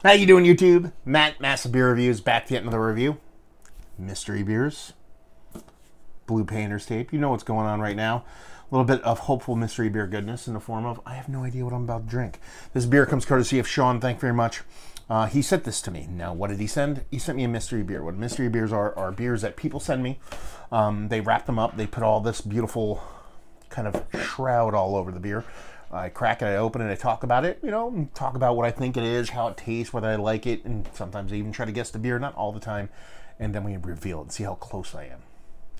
How you doing, YouTube? Matt, Massive Beer Reviews, back to yet another review. Mystery beers. Blue Painter's Tape. You know what's going on right now. A little bit of hopeful mystery beer goodness in the form of, I have no idea what I'm about to drink. This beer comes courtesy of Sean. Thank you very much. He sent this to me. Now, what did he send? He sent me a mystery beer. What mystery beers are beers that people send me. They wrap them up. They put all this beautiful kind of shroud all over the beer. I crack it, I open it, I talk about it, you know, talk about what I think it is, how it tastes, whether I like it, and sometimes I even try to guess the beer, not all the time, and then we reveal it and see how close I am.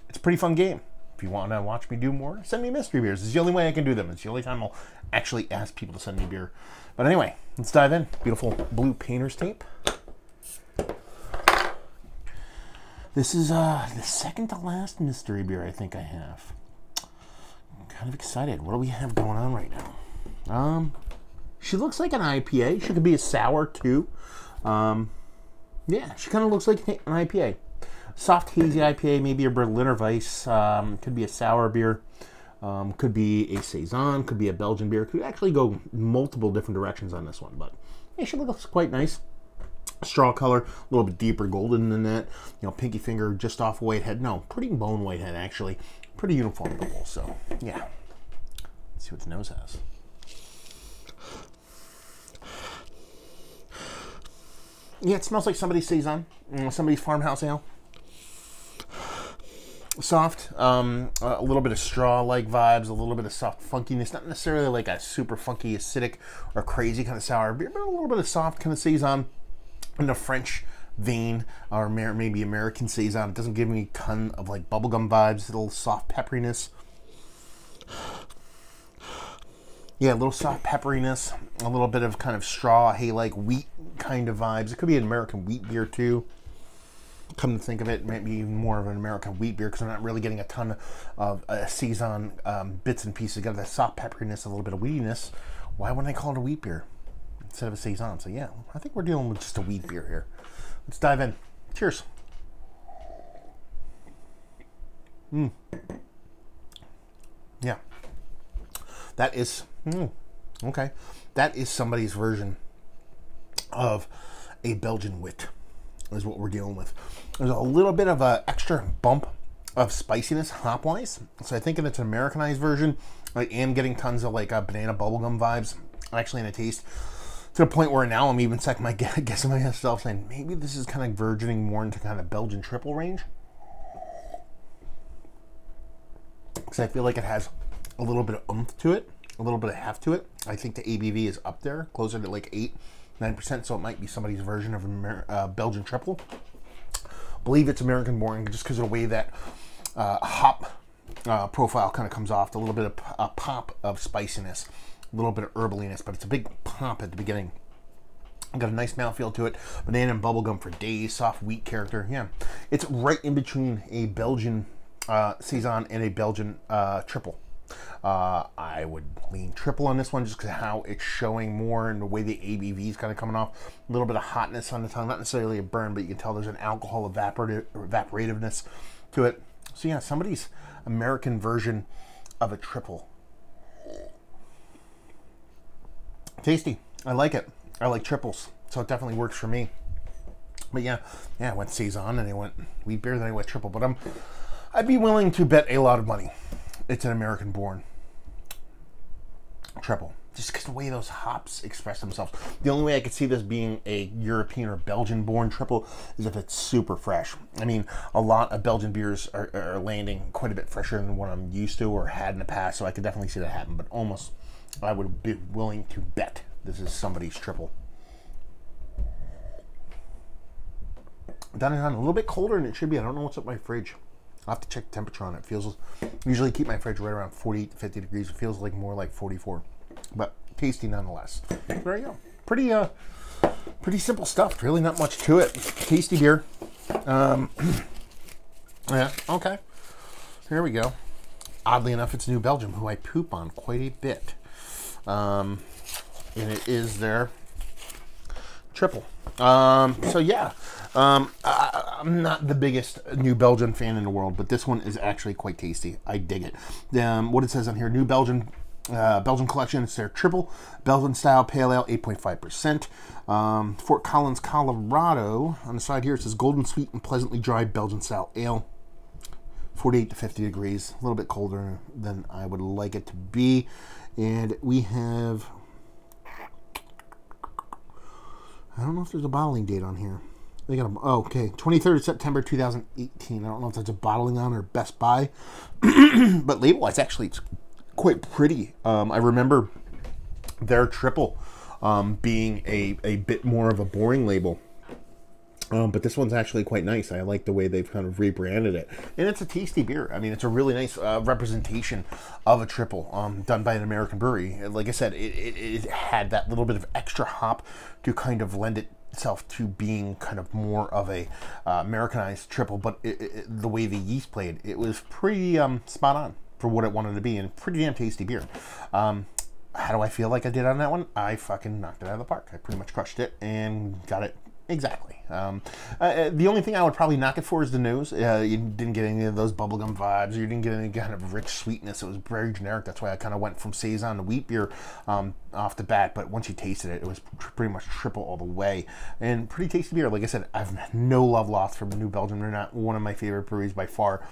It's a pretty fun game. If you want to watch me do more, send me mystery beers. It's the only way I can do them. It's the only time I'll actually ask people to send me beer. But anyway, let's dive in. Beautiful Blue Painter's Tape. This is the second to last mystery beer I think I have. I'm kind of excited. What do we have going on right now? She looks like an IPA. She could be a sour too. Yeah, she kind of looks like an IPA. Soft hazy IPA, maybe a Berliner Weiss. Could be a sour beer. Could be a Saison. Could be a Belgian beer. Could actually go multiple different directions on this one. But yeah, she looks quite nice. Straw color, a little bit deeper golden than that. You know, pinky finger just off white head. No, pretty bone white head actually. Pretty uniform bubble. So yeah, let's see what the nose has. Yeah, it smells like somebody's Saison, somebody's farmhouse ale. Soft, a little bit of straw-like vibes, a little bit of soft funkiness. Not necessarily like a super funky, acidic, or crazy kind of sour beer, but a little bit of soft kind of Saison in the French vein, or maybe American Saison. It doesn't give me a ton of like bubblegum vibes, a little soft pepperiness. Yeah, a little soft pepperiness, a little bit of kind of straw, hay like wheat kind of vibes. It could be an American wheat beer too. Come to think of it, maybe even more of an American wheat beer because I'm not really getting a ton of Saison bits and pieces. Got that soft pepperiness, a little bit of wheatiness. Why wouldn't I call it a wheat beer instead of a Saison? So yeah, I think we're dealing with just a wheat beer here. Let's dive in. Cheers. Yeah. That is, okay. That is somebody's version of a Belgian wit, is what we're dealing with. There's a little bit of an extra bump of spiciness hop-wise. So I think if it's an Americanized version, I am getting tons of like banana bubblegum vibes, actually in a taste. To the point where now I'm even second my guessing myself saying maybe this is kind of verging more into kind of Belgian triple range. Because I feel like it has a little bit of oomph to it, a little bit of heft to it. I think the ABV is up there, closer to like 8-9%, so it might be somebody's version of Belgian triple. Believe it's American born just because of the way that hop profile kind of comes off. A little bit of a pop of spiciness, a little bit of herbaliness, but it's a big pop at the beginning. Got a nice mouthfeel to it. Banana and bubblegum for days, soft wheat character. Yeah, it's right in between a Belgian Saison and a Belgian triple. I would lean triple on this one just because of how it's showing more and the way the ABV is kind of coming off. A little bit of hotness on the tongue, not necessarily a burn, but you can tell there's an alcohol evaporativeness to it. So yeah, somebody's American version of a triple. Tasty. I like it. I like triples, so it definitely works for me. But yeah, I went Saison and I went wheat beer, then I went triple. But I'd be willing to bet a lot of money it's an American born triple, just because the way those hops express themselves. The only way I could see this being a European or Belgian born triple is if it's super fresh. I mean, a lot of Belgian beers are landing quite a bit fresher than what I'm used to or had in the past, so I could definitely see that happen. But almost I would be willing to bet this is somebody's triple. Done it on a little bit colder than it should be. I don't know what's up my fridge. I'll have to check the temperature on it. Feels, usually keep my fridge right around 48 to 50 degrees. It feels like more like 44, but tasty nonetheless. There you go. Pretty simple stuff. Really not much to it. Tasty beer. Yeah, okay. Here we go. Oddly enough, it's New Belgium, who I poop on quite a bit. And it is their triple. So yeah. I'm not the biggest New Belgian fan in the world, but this one is actually quite tasty. I dig it. What it says on here, New Belgian Belgian collection. It's their triple Belgian style pale ale, 8.5%. Fort Collins, Colorado. On the side here it says golden sweet and pleasantly dry Belgian style ale. 48 to 50 degrees, a little bit colder than I would like it to be. And we have, I don't know if there's a bottling date on here. They got okay, 23rd of September 2018. I don't know if that's a bottling on or Best Buy, but label-wise, actually, it's quite pretty. I remember their triple being a bit more of a boring label. But this one's actually quite nice. I like the way they've kind of rebranded it. And it's a tasty beer. I mean, it's a really nice representation of a triple done by an American brewery. Like I said, it had that little bit of extra hop to kind of lend itself to being kind of more of a Americanized triple. But the way the yeast played, it was pretty spot on for what it wanted to be, and pretty damn tasty beer. How do I feel like I did on that one? I fucking knocked it out of the park. I pretty much crushed it and got it. Exactly. The only thing I would probably knock it for is the nose. You didn't get any of those bubblegum vibes. You didn't get any kind of rich sweetness. It was very generic. That's why I kind of went from Saison to wheat beer off the bat. But once you tasted it, it was pretty much triple all the way. And pretty tasty beer. Like I said, I've no love lost from New Belgium. They're not one of my favorite breweries by far.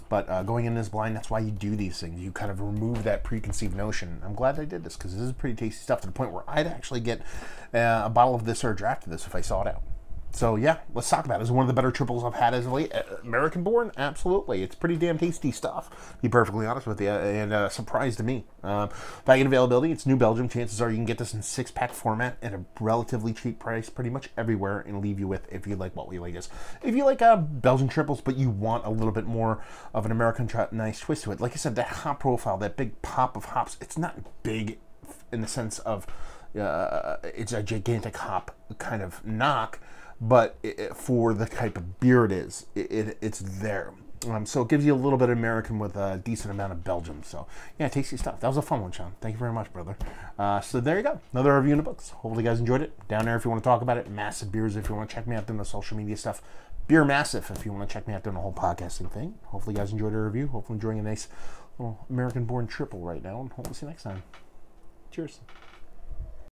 But going in this blind, that's why you do these things. You kind of remove that preconceived notion. I'm glad I did this because this is pretty tasty stuff to the point where I'd actually get a bottle of this or a draft of this if I saw it out. So yeah, let's talk about it. It's one of the better triples I've had as of late. American born, absolutely. It's pretty damn tasty stuff, to be perfectly honest with you, and surprise to me. Bag availability, it's New Belgium. Chances are you can get this in 6-pack format at a relatively cheap price pretty much everywhere, and leave you with, if you like what we like, is. If you like Belgian triples, but you want a little bit more of an American nice twist to it, like I said, that hop profile, that big pop of hops, it's not big in the sense of it's a gigantic hop kind of knock, but for the type of beer it is, it's there. So it gives you a little bit of American with a decent amount of Belgium. So yeah, tasty stuff. That was a fun one, Sean. Thank you very much, brother. So there you go. Another review in the books. Hopefully you guys enjoyed it. Down there if you want to talk about it. Massive Beers if you want to check me out doing the social media stuff. Beer Massive if you want to check me out doing the whole podcasting thing. Hopefully you guys enjoyed the review. Hopefully enjoying a nice little American-born triple right now. And hopefully see you next time. Cheers.